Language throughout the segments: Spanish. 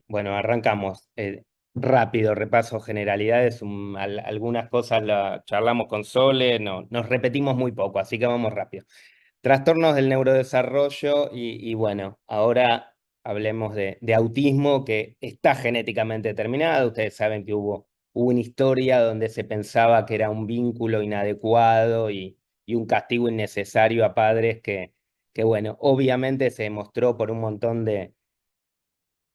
Bueno, arrancamos. Rápido, repaso generalidades. Algunas cosas las charlamos con Sole, no, nos repetimos muy poco, así que vamos rápido. Trastornos del neurodesarrollo y bueno, ahora hablemos de autismo que está genéticamente determinado. Ustedes saben que hubo una historia donde se pensaba que era un vínculo inadecuado y un castigo innecesario a padres que bueno, obviamente se demostró por un montón de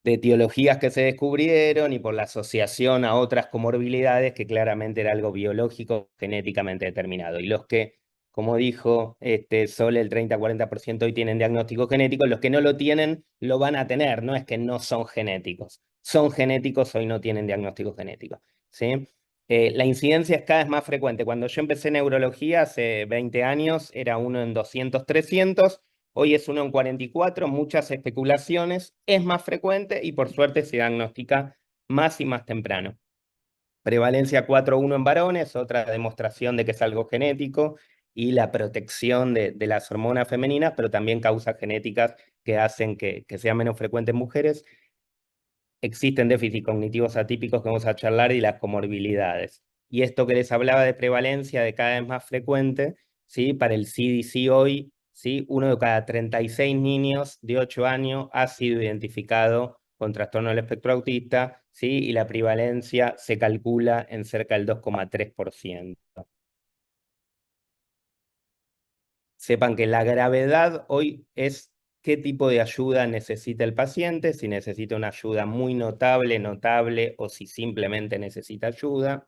etiologías que se descubrieron y por la asociación a otras comorbilidades que claramente era algo biológico genéticamente determinado. Y los que, como dijo Sol, el 30-40% hoy tienen diagnóstico genético, los que no lo tienen lo van a tener, no es que no son genéticos. Son genéticos, hoy no tienen diagnóstico genético. ¿Sí? La incidencia es cada vez más frecuente. Cuando yo empecé neurología hace 20 años, era uno en 200, 300. Hoy es uno en 44, muchas especulaciones, es más frecuente y por suerte se diagnostica más y más temprano. Prevalencia 4-1 en varones, otra demostración de que es algo genético, y la protección de las hormonas femeninas, pero también causas genéticas que hacen que sea menos frecuente en mujeres. Existen déficits cognitivos atípicos que vamos a charlar y las comorbilidades. Y esto que les hablaba de prevalencia de cada vez más frecuente, ¿sí? Para el CDC hoy, ¿sí? Uno de cada 36 niños de 8 años ha sido identificado con trastorno del espectro autista, ¿sí? Y la prevalencia se calcula en cerca del 2,3%. Sepan que la gravedad hoy es qué tipo de ayuda necesita el paciente, si necesita una ayuda muy notable, notable, o si simplemente necesita ayuda.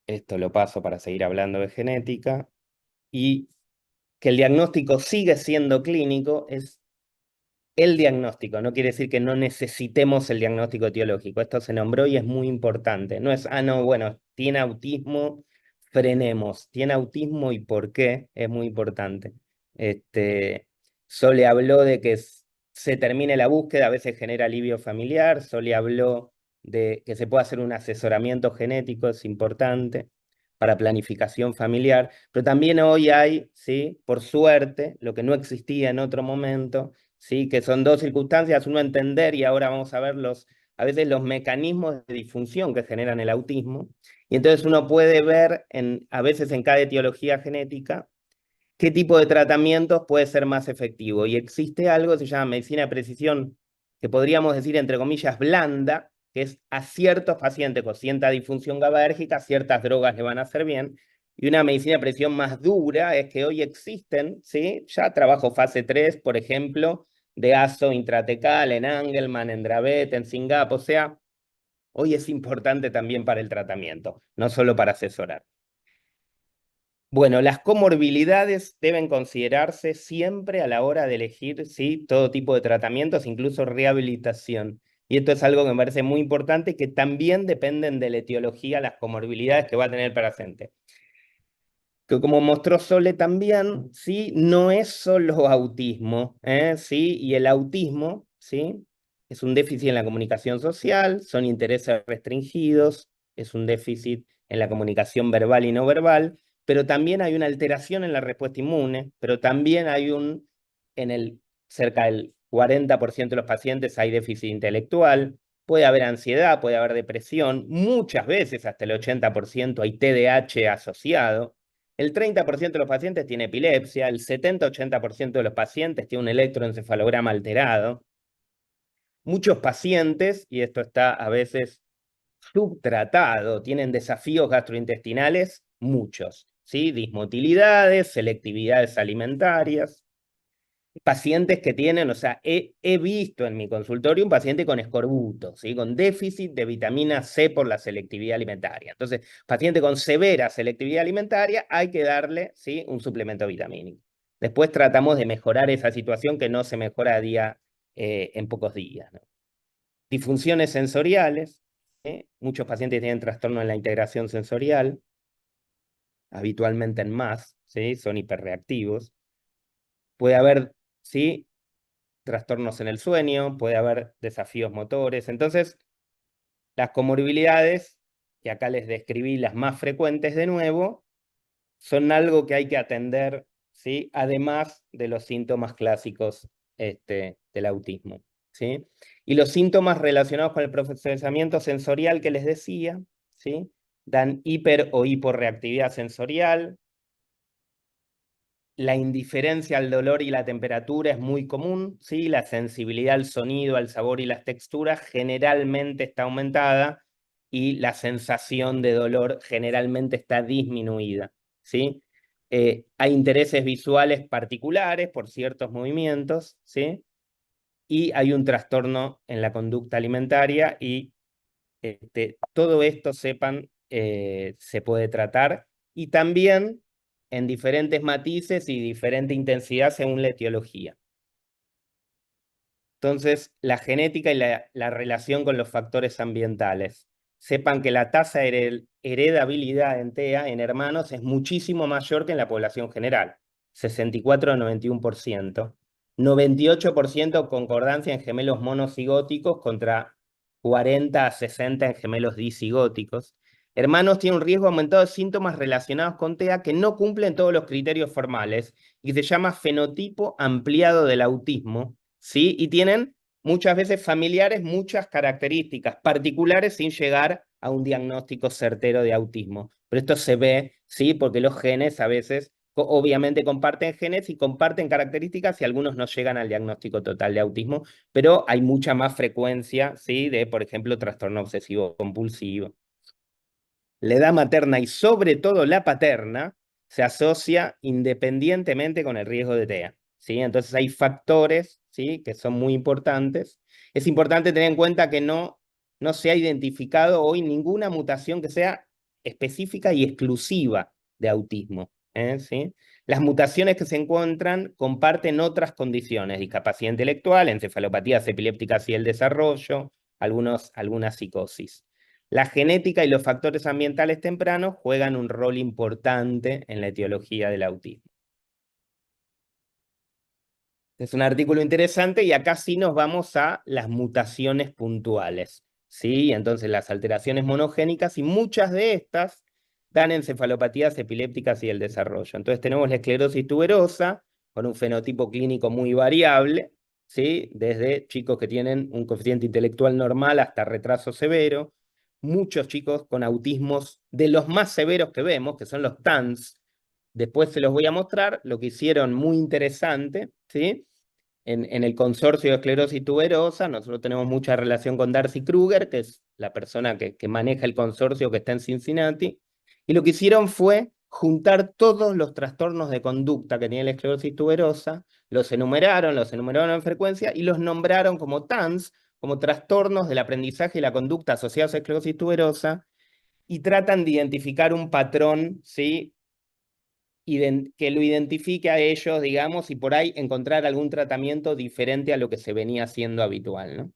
Esto lo paso para seguir hablando de genética. Y que el diagnóstico sigue siendo clínico es el diagnóstico. No quiere decir que no necesitemos el diagnóstico etiológico. Esto se nombró y es muy importante. No es, no, bueno, tiene autismo, frenemos. Tiene autismo y por qué es muy importante. Este, Sole habló de que se termine la búsqueda, a veces genera alivio familiar. Sole habló de que se puede hacer un asesoramiento genético, es importante para planificación familiar, pero también hoy hay, ¿sí? Por suerte, lo que no existía en otro momento, ¿sí? Que son dos circunstancias, uno entender, y ahora vamos a ver a veces los mecanismos de disfunción que generan el autismo, y entonces uno puede ver a veces en cada etiología genética qué tipo de tratamientos puede ser más efectivo. Y existe algo que se llama medicina de precisión, que podríamos decir, entre comillas, blanda, que es a ciertos pacientes con cierta disfunción GABAérgica, ciertas drogas le van a hacer bien. Y una medicina de precisión más dura es que hoy existen, ¿sí? Ya trabajo fase 3, por ejemplo, de ASO intratecal, en Angelman, en Dravet, en SYNGAP. O sea, hoy es importante también para el tratamiento, no solo para asesorar. Bueno, las comorbilidades deben considerarse siempre a la hora de elegir, ¿sí? Todo tipo de tratamientos, incluso rehabilitación. Y esto es algo que me parece muy importante, que también dependen de la etiología, las comorbilidades que va a tener el paciente. Que como mostró Sole también, ¿sí? No es solo autismo, ¿sí? Y el autismo, ¿sí? Es un déficit en la comunicación social, son intereses restringidos, es un déficit en la comunicación verbal y no verbal, pero también hay una alteración en la respuesta inmune, pero también hay en el cerca del 40% de los pacientes hay déficit intelectual, puede haber ansiedad, puede haber depresión, muchas veces hasta el 80% hay TDAH asociado. El 30% de los pacientes tiene epilepsia, el 70-80% de los pacientes tiene un electroencefalograma alterado. Muchos pacientes, y esto está a veces subtratado, tienen desafíos gastrointestinales, muchos, ¿sí? Dismotilidades, selectividades alimentarias. Pacientes que tienen, o sea, he visto en mi consultorio un paciente con escorbuto, ¿sí? Con déficit de vitamina C por la selectividad alimentaria. Entonces, paciente con severa selectividad alimentaria, hay que darle, ¿sí? Un suplemento vitamínico. Después tratamos de mejorar esa situación que no se mejora a día, en pocos días, ¿no? Disfunciones sensoriales, ¿sí? Muchos pacientes tienen trastorno en la integración sensorial, habitualmente en más, ¿sí? Son hiperreactivos. Puede haber, ¿sí? Trastornos en el sueño, puede haber desafíos motores. Entonces, las comorbilidades, que acá les describí las más frecuentes de nuevo, son algo que hay que atender, ¿sí? Además de los síntomas clásicos del autismo, ¿sí? Y los síntomas relacionados con el procesamiento sensorial que les decía, ¿sí? Dan hiper o hiporreactividad sensorial. La indiferencia al dolor y la temperatura es muy común, ¿sí? La sensibilidad al sonido, al sabor y las texturas generalmente está aumentada y la sensación de dolor generalmente está disminuida, ¿sí? Hay intereses visuales particulares por ciertos movimientos, ¿sí? Y hay un trastorno en la conducta alimentaria y todo esto, sepan, se puede tratar y también en diferentes matices y diferente intensidad según la etiología. Entonces, la genética y la relación con los factores ambientales. Sepan que la tasa de heredabilidad en TEA, en hermanos, es muchísimo mayor que en la población general, 64 a 91%. 98% concordancia en gemelos monocigóticos contra 40 a 60 en gemelos disigóticos. Hermanos tiene un riesgo aumentado de síntomas relacionados con TEA que no cumplen todos los criterios formales y se llama fenotipo ampliado del autismo, ¿sí? Y tienen muchas veces familiares muchas características particulares sin llegar a un diagnóstico certero de autismo. Pero esto se ve, ¿sí? Porque los genes a veces obviamente comparten genes y comparten características y algunos no llegan al diagnóstico total de autismo, pero hay mucha más frecuencia, ¿sí? De, por ejemplo, trastorno obsesivo compulsivo. La edad materna y sobre todo la paterna se asocia independientemente con el riesgo de TEA, ¿sí? Entonces hay factores, ¿sí? Que son muy importantes. Es importante tener en cuenta que no se ha identificado hoy ninguna mutación que sea específica y exclusiva de autismo, ¿sí? Las mutaciones que se encuentran comparten otras condiciones, discapacidad intelectual, encefalopatías epilépticas y el desarrollo, algunas psicosis. La genética y los factores ambientales tempranos juegan un rol importante en la etiología del autismo. Es un artículo interesante y acá sí nos vamos a las mutaciones puntuales, ¿sí? Entonces las alteraciones monogénicas y muchas de estas dan encefalopatías epilépticas y el desarrollo. Entonces tenemos la esclerosis tuberosa con un fenotipo clínico muy variable, ¿sí? Desde chicos que tienen un coeficiente intelectual normal hasta retraso severo. Muchos chicos con autismos de los más severos que vemos, que son los TANS. Después se los voy a mostrar lo que hicieron muy interesante, ¿sí? En el consorcio de esclerosis tuberosa, nosotros tenemos mucha relación con Darcy Kruger, que es la persona que maneja el consorcio que está en Cincinnati, y lo que hicieron fue juntar todos los trastornos de conducta que tiene la esclerosis tuberosa, los enumeraron en frecuencia y los nombraron como TANS, como trastornos del aprendizaje y la conducta asociados a esclerosis tuberosa, y tratan de identificar un patrón, ¿sí? Que lo identifique a ellos, digamos, y por ahí encontrar algún tratamiento diferente a lo que se venía haciendo habitual, ¿no?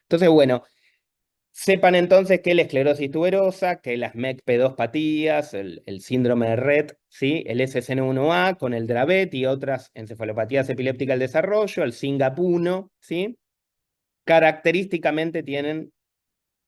Entonces, bueno, sepan entonces que la esclerosis tuberosa, que las MECP2-patías, el síndrome de Rett, ¿sí? El SCN1A con el Dravet y otras encefalopatías epilépticas del desarrollo, el SYNGAP1, ¿sí? Característicamente tienen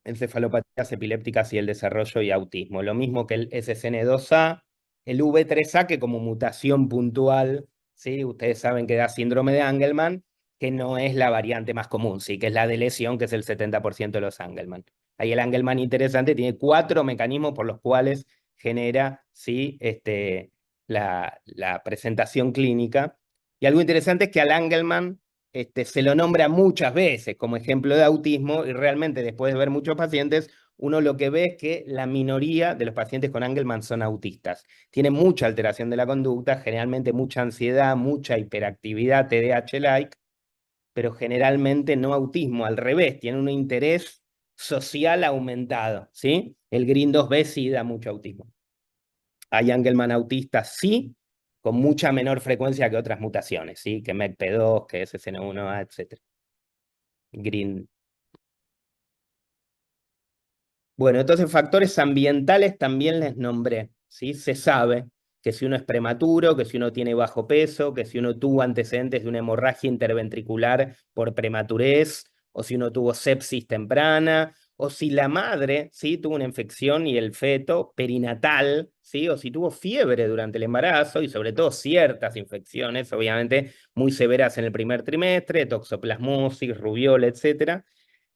encefalopatías epilépticas y el desarrollo y autismo. Lo mismo que el SCN2A, el V3A, que como mutación puntual, ¿sí? Ustedes saben que da síndrome de Angelman, que no es la variante más común, ¿sí? Que es la de lesión, que es el 70% de los Angelman. Ahí el Angelman interesante tiene 4 mecanismos por los cuales genera, ¿sí? La presentación clínica. Y algo interesante es que al Angelman se lo nombra muchas veces como ejemplo de autismo y realmente después de ver muchos pacientes, uno lo que ve es que la minoría de los pacientes con Angelman son autistas. Tienen mucha alteración de la conducta, generalmente mucha ansiedad, mucha hiperactividad, TDAH-like, pero generalmente no autismo, al revés, tienen un interés social aumentado, ¿sí? El Green 2B sí da mucho autismo. Hay Angelman autistas, sí, con mucha menor frecuencia que otras mutaciones, ¿sí? Que MECP2, que SCN1A, etc. Green. Bueno, entonces factores ambientales también les nombré, ¿sí? Se sabe que si uno es prematuro, que si uno tiene bajo peso, que si uno tuvo antecedentes de una hemorragia interventricular por prematurez, o si uno tuvo sepsis temprana, o si la madre, ¿sí?, tuvo una infección y el feto perinatal, ¿sí?, o si tuvo fiebre durante el embarazo, y sobre todo ciertas infecciones, obviamente muy severas en el primer trimestre, toxoplasmosis, rubiola, etcétera,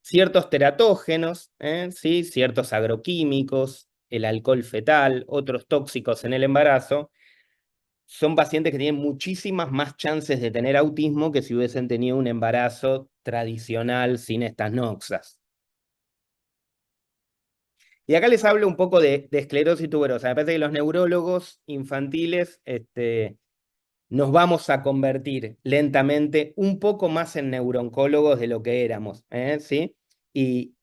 ciertos teratógenos, ¿sí?, ciertos agroquímicos, el alcohol fetal, otros tóxicos en el embarazo, son pacientes que tienen muchísimas más chances de tener autismo que si hubiesen tenido un embarazo tradicional sin estas noxas. Y acá les hablo un poco de esclerosis tuberosa. Me parece que los neurólogos infantiles nos vamos a convertir lentamente un poco más en neurooncólogos de lo que éramos, ¿sí? Y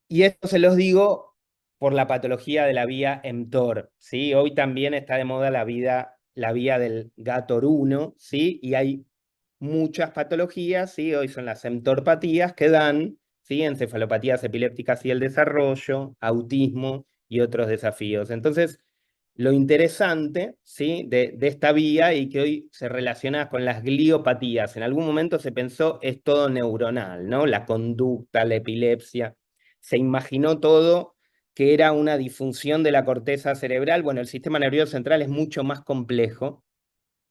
esto se los digo por la patología de la vía mTOR, ¿sí? Hoy también está de moda la vía del GATOR1, ¿sí? Y hay muchas patologías, ¿sí? Hoy son las mTORpatías que dan, ¿sí?, encefalopatías epilépticas y el desarrollo, autismo y otros desafíos. Entonces, lo interesante, ¿sí?, de esta vía, y que hoy se relaciona con las gliopatías, en algún momento se pensó es todo neuronal, ¿no? La conducta, la epilepsia, se imaginó todo que era una disfunción de la corteza cerebral. Bueno, el sistema nervioso central es mucho más complejo,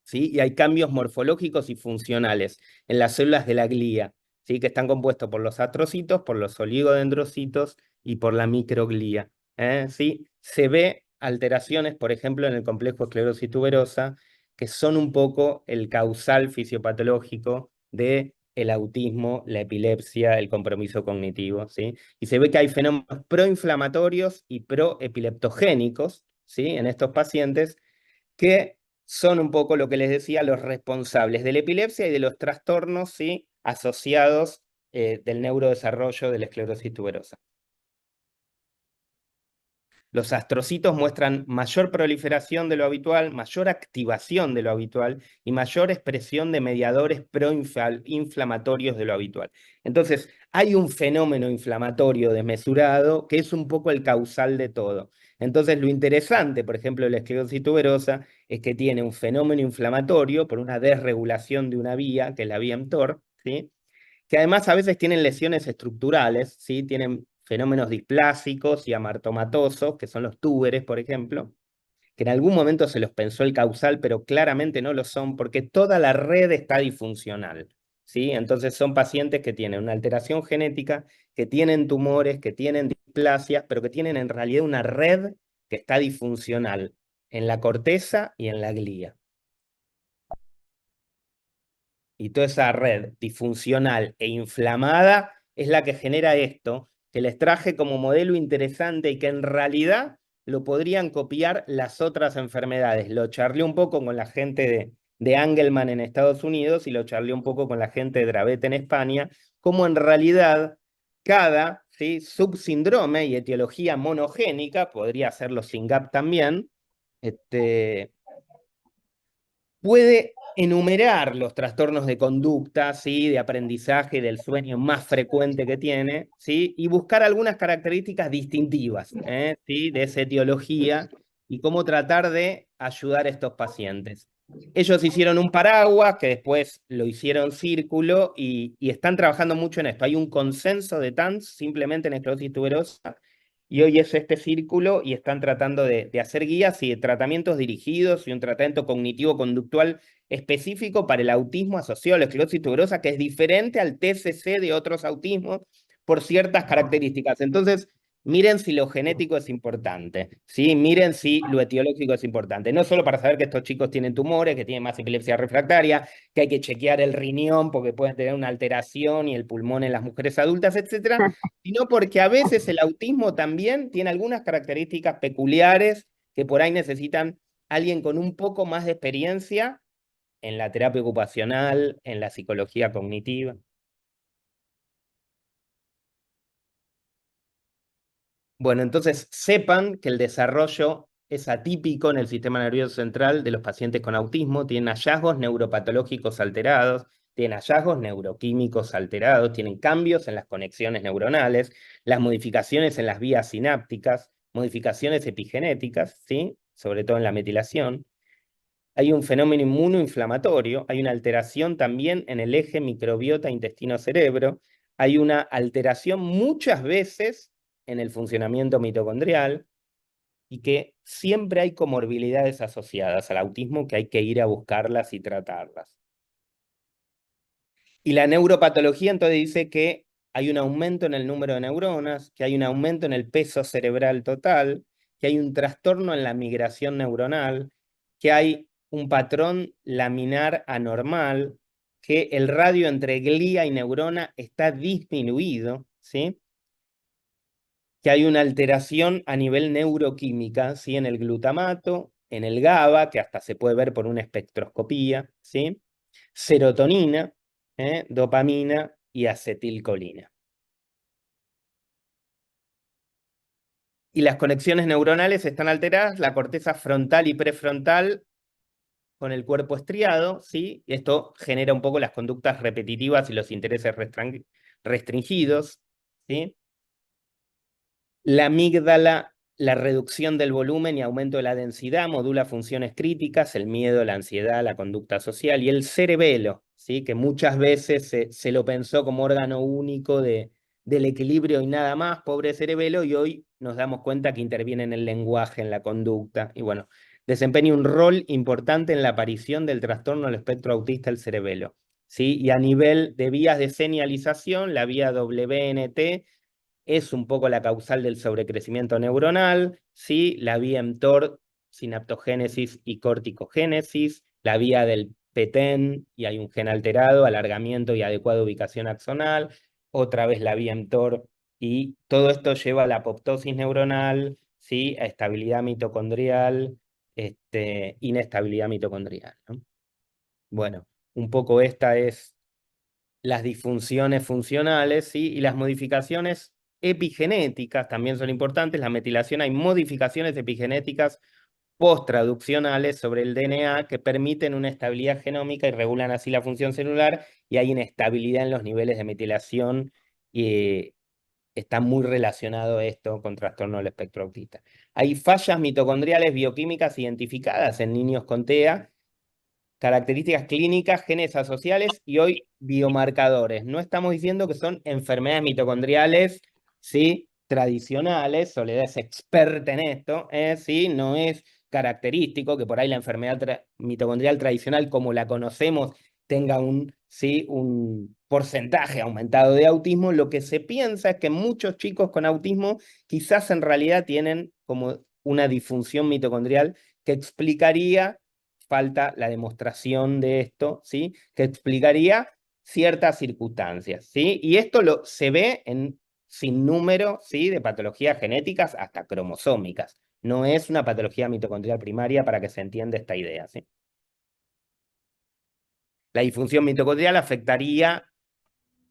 ¿sí? Y hay cambios morfológicos y funcionales en las células de la glía, ¿sí?, que están compuestos por los astrocitos, por los oligodendrocitos y por la microglía, ¿sí? Se ve alteraciones, por ejemplo, en el complejo esclerosis tuberosa, que son un poco el causal fisiopatológico de el autismo, la epilepsia, el compromiso cognitivo, ¿sí? Y se ve que hay fenómenos proinflamatorios y proepileptogénicos, ¿sí?, en estos pacientes, que son un poco lo que les decía, los responsables de la epilepsia y de los trastornos, ¿sí?, asociados del neurodesarrollo de la esclerosis tuberosa. Los astrocitos muestran mayor proliferación de lo habitual, mayor activación de lo habitual y mayor expresión de mediadores proinflamatorios de lo habitual. Entonces, hay un fenómeno inflamatorio desmesurado que es un poco el causal de todo. Entonces, lo interesante, por ejemplo, de la esclerosis tuberosa es que tiene un fenómeno inflamatorio por una desregulación de una vía, que es la vía mTOR, ¿sí?, que además a veces tienen lesiones estructurales, ¿sí?, tienen fenómenos displásicos y amartomatosos, que son los túberes, por ejemplo, que en algún momento se los pensó el causal, pero claramente no lo son, porque toda la red está disfuncional, ¿sí? Entonces son pacientes que tienen una alteración genética, que tienen tumores, que tienen displasias, pero que tienen en realidad una red que está disfuncional en la corteza y en la glía. Y toda esa red disfuncional e inflamada es la que genera esto, que les traje como modelo interesante y que en realidad lo podrían copiar las otras enfermedades. Lo charlé un poco con la gente de Angelman en Estados Unidos y lo charlé un poco con la gente de Dravet en España, como en realidad cada, ¿sí?, subsíndrome y etiología monogénica, podría ser los SYNGAP también, puede enumerar los trastornos de conducta, ¿sí?, de aprendizaje, del sueño más frecuente que tiene, ¿sí?, y buscar algunas características distintivas, ¿sí?, de esa etiología y cómo tratar de ayudar a estos pacientes. Ellos hicieron un paraguas que después lo hicieron círculo y están trabajando mucho en esto. Hay un consenso de TANS simplemente en esclerosis tuberosa, y hoy es este círculo y están tratando de hacer guías y de tratamientos dirigidos y un tratamiento cognitivo-conductual específico para el autismo asociado a la esclerosis tuberosa, que es diferente al TCC de otros autismos por ciertas características. Entonces, miren si lo genético es importante, ¿sí? Miren si lo etiológico es importante. No solo para saber que estos chicos tienen tumores, que tienen más epilepsia refractaria, que hay que chequear el riñón porque pueden tener una alteración y el pulmón en las mujeres adultas, etcétera, sino porque a veces el autismo también tiene algunas características peculiares que por ahí necesitan alguien con un poco más de experiencia en la terapia ocupacional, en la psicología cognitiva. Bueno, entonces sepan que el desarrollo es atípico en el sistema nervioso central de los pacientes con autismo, tienen hallazgos neuropatológicos alterados, tienen hallazgos neuroquímicos alterados, tienen cambios en las conexiones neuronales, las modificaciones en las vías sinápticas, modificaciones epigenéticas, ¿sí?, sobre todo en la metilación. Hay un fenómeno inmunoinflamatorio, hay una alteración también en el eje microbiota intestino-cerebro, hay una alteración muchas veces en el funcionamiento mitocondrial y que siempre hay comorbilidades asociadas al autismo que hay que ir a buscarlas y tratarlas. Y la neuropatología entonces dice que hay un aumento en el número de neuronas, que hay un aumento en el peso cerebral total, que hay un trastorno en la migración neuronal, que hay un patrón laminar anormal, que el radio entre glía y neurona está disminuido, ¿sí? Que hay una alteración a nivel neuroquímica, ¿sí? En el glutamato, en el GABA, que hasta se puede ver por una espectroscopía, ¿sí? Serotonina, dopamina y acetilcolina. Y las conexiones neuronales están alteradas, la corteza frontal y prefrontal con el cuerpo estriado, ¿sí? Esto genera un poco las conductas repetitivas y los intereses restringidos, ¿sí? La amígdala, la reducción del volumen y aumento de la densidad, modula funciones críticas, el miedo, la ansiedad, la conducta social, y el cerebelo, ¿sí? Que muchas veces se lo pensó como órgano único del equilibrio y nada más, pobre cerebelo, y hoy nos damos cuenta que interviene en el lenguaje, en la conducta, y bueno, desempeña un rol importante en la aparición del trastorno del espectro autista del cerebelo, ¿sí? Y a nivel de vías de señalización, la vía WNT es un poco la causal del sobrecrecimiento neuronal, ¿sí? La vía mTOR, sinaptogénesis y corticogénesis, la vía del PTEN, y hay un gen alterado, alargamiento y adecuada ubicación axonal, otra vez la vía mTOR, y todo esto lleva a la apoptosis neuronal, ¿sí? A estabilidad mitocondrial, inestabilidad mitocondrial, ¿no? Bueno, un poco esta es las disfunciones funcionales, ¿sí? Y las modificaciones epigenéticas también son importantes. La metilación, hay modificaciones epigenéticas post-traduccionales sobre el DNA que permiten una estabilidad genómica y regulan así la función celular, y hay inestabilidad en los niveles de metilación y está muy relacionado esto con trastorno del espectro autista. Hay fallas mitocondriales bioquímicas identificadas en niños con TEA, características clínicas, genes asociales y hoy biomarcadores. No estamos diciendo que son enfermedades mitocondriales, ¿sí? Tradicionales. Soledad es experta en esto, ¿sí? No es característico que por ahí la enfermedad mitocondrial tradicional como la conocemos tenga ¿sí? Un porcentaje aumentado de autismo. Lo que se piensa es que muchos chicos con autismo quizás en realidad tienen como una disfunción mitocondrial que explicaría, falta la demostración de esto, ¿sí? Que explicaría ciertas circunstancias, ¿sí? Y esto se ve en sin número, ¿sí? De patologías genéticas hasta cromosómicas. No es una patología mitocondrial primaria para que se entienda esta idea, ¿sí? La disfunción mitocondrial afectaría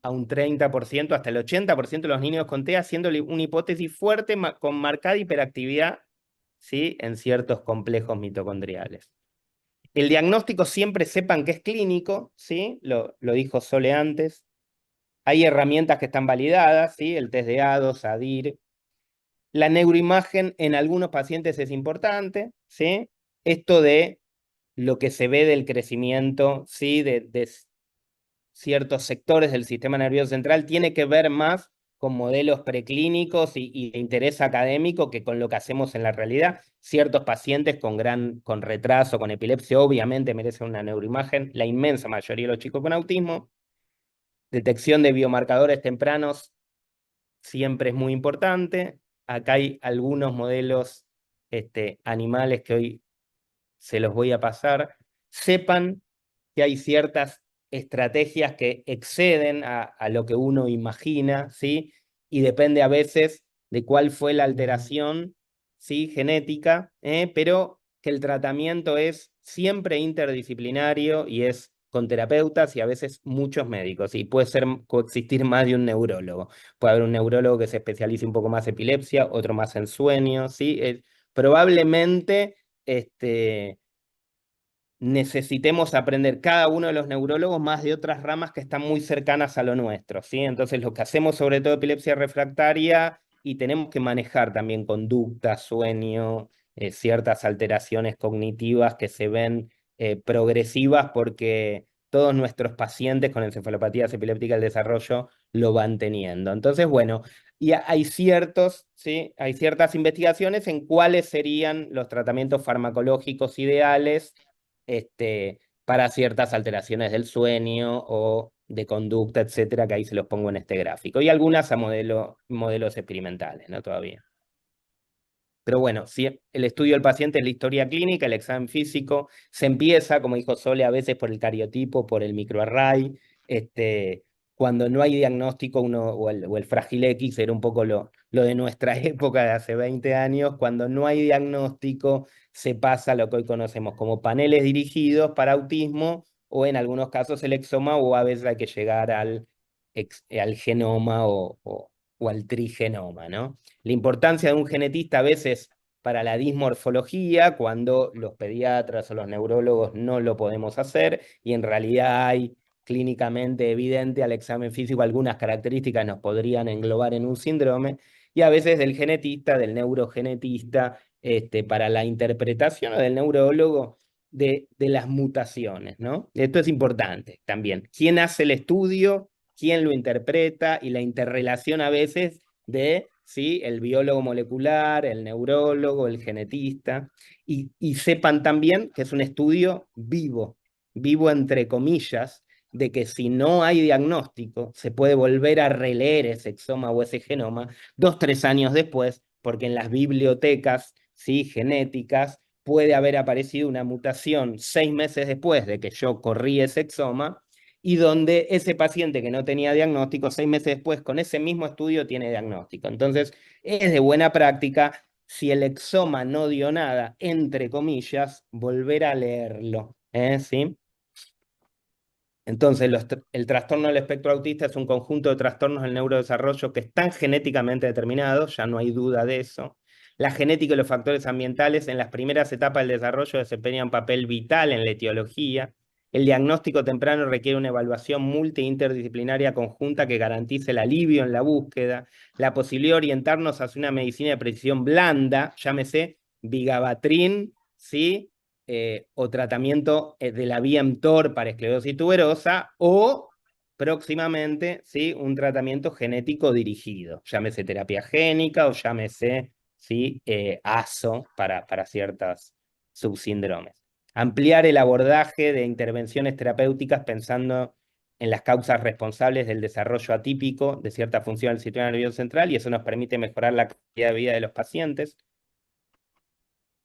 a un 30%, hasta el 80% de los niños con TEA, siendo una hipótesis fuerte con marcada hiperactividad, ¿sí? En ciertos complejos mitocondriales. El diagnóstico siempre sepan que es clínico, ¿sí? Lo dijo Sole antes. Hay herramientas que están validadas, ¿sí? El test de ADOS, ADIR. La neuroimagen en algunos pacientes es importante, ¿sí? Esto de lo que se ve del crecimiento, ¿sí? De ciertos sectores del sistema nervioso central tiene que ver más con modelos preclínicos y de interés académico que con lo que hacemos en la realidad. Ciertos pacientes con retraso, con epilepsia, obviamente merecen una neuroimagen, la inmensa mayoría de los chicos con autismo. Detección de biomarcadores tempranos siempre es muy importante. Acá hay algunos modelos animales que hoy se los voy a pasar. Sepan que hay ciertas estrategias que exceden a lo que uno imagina, ¿sí? Y depende a veces de cuál fue la alteración, ¿sí? Genética, pero que el tratamiento es siempre interdisciplinario y es con terapeutas y a veces muchos médicos, y puede coexistir más de un neurólogo. Puede haber un neurólogo que se especialice un poco más en epilepsia, otro más en sueño, ¿sí? Probablemente necesitemos aprender cada uno de los neurólogos más de otras ramas que están muy cercanas a lo nuestro, ¿sí? Entonces, lo que hacemos sobre todo epilepsia refractaria, y tenemos que manejar también conducta, sueño, ciertas alteraciones cognitivas que se ven progresivas porque todos nuestros pacientes con encefalopatías epilépticas del desarrollo lo van teniendo. Entonces, bueno, y hay ciertos, ¿sí? Hay ciertas investigaciones en cuáles serían los tratamientos farmacológicos ideales para ciertas alteraciones del sueño o de conducta, etcétera, que ahí se los pongo en este gráfico. Y algunas a modelos experimentales, ¿no? Todavía. Pero bueno, si el estudio del paciente es la historia clínica, el examen físico, se empieza, como dijo Sole, a veces por el cariotipo, por el microarray. Cuando no hay diagnóstico, o el frágil X era un poco lo de nuestra época de hace 20 años, cuando no hay diagnóstico, se pasa a lo que hoy conocemos como paneles dirigidos para autismo, o en algunos casos el exoma, o a veces hay que llegar al genoma o al trigenoma, ¿no? La importancia de un genetista a veces para la dismorfología, cuando los pediatras o los neurólogos no lo podemos hacer, y en realidad hay clínicamente evidente al examen físico algunas características nos podrían englobar en un síndrome, y a veces del genetista, del neurogenetista, para la interpretación o del neurólogo de las mutaciones, ¿no? Esto es importante también. ¿Quién hace el estudio? ¿Quién lo interpreta? Y la interrelación a veces de, ¿sí? El biólogo molecular, el neurólogo, el genetista, y sepan también que es un estudio vivo entre comillas, de que si no hay diagnóstico, se puede volver a releer ese exoma o ese genoma 2, 3 años después, porque en las bibliotecas, ¿sí? Genéticas puede haber aparecido una mutación 6 meses después de que yo corrí ese exoma, y donde ese paciente que no tenía diagnóstico, 6 meses después, con ese mismo estudio, tiene diagnóstico. Entonces, es de buena práctica, si el exoma no dio nada, entre comillas, volver a leerlo. ¿Sí? Entonces, el trastorno del espectro autista es un conjunto de trastornos del neurodesarrollo que están genéticamente determinados, ya no hay duda de eso. La genética y los factores ambientales en las primeras etapas del desarrollo desempeñan un papel vital en la etiología. El diagnóstico temprano requiere una evaluación multi e interdisciplinaria conjunta que garantice el alivio en la búsqueda, la posibilidad de orientarnos hacia una medicina de precisión blanda, llámese vigabatrin, ¿sí? O tratamiento de la vía mTOR para esclerosis tuberosa, o próximamente, ¿sí? Un tratamiento genético dirigido, llámese terapia génica o llámese, ¿sí? ASO para ciertas subsíndromes. Ampliar el abordaje de intervenciones terapéuticas pensando en las causas responsables del desarrollo atípico de cierta función del sistema nervioso central, y eso nos permite mejorar la calidad de vida de los pacientes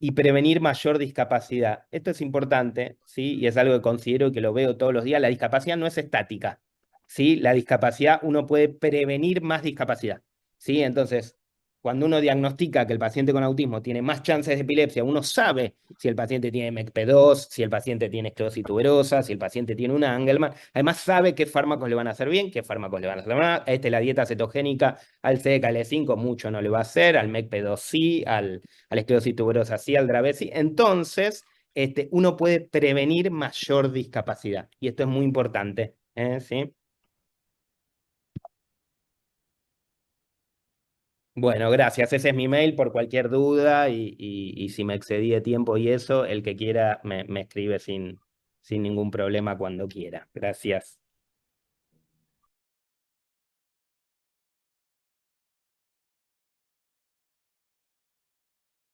y prevenir mayor discapacidad. Esto es importante, ¿sí? Y es algo que considero que lo veo todos los días. La discapacidad no es estática, ¿sí? La discapacidad, uno puede prevenir más discapacidad, ¿sí? Entonces, cuando uno diagnostica que el paciente con autismo tiene más chances de epilepsia, uno sabe si el paciente tiene MECP2, si el paciente tiene esclerosis tuberosa, si el paciente tiene una Angelman. Además, sabe qué fármacos le van a hacer bien, qué fármacos le van a hacer mal. La dieta cetogénica al CDKL5 mucho no le va a hacer, al MECP2 sí, a la esclerosis tuberosa, sí, al Dravet sí. Entonces, uno puede prevenir mayor discapacidad. Y esto es muy importante. ¿Sí? Bueno, gracias. Ese es mi mail por cualquier duda, y si me excedí de tiempo y eso, el que quiera me escribe sin ningún problema cuando quiera. Gracias.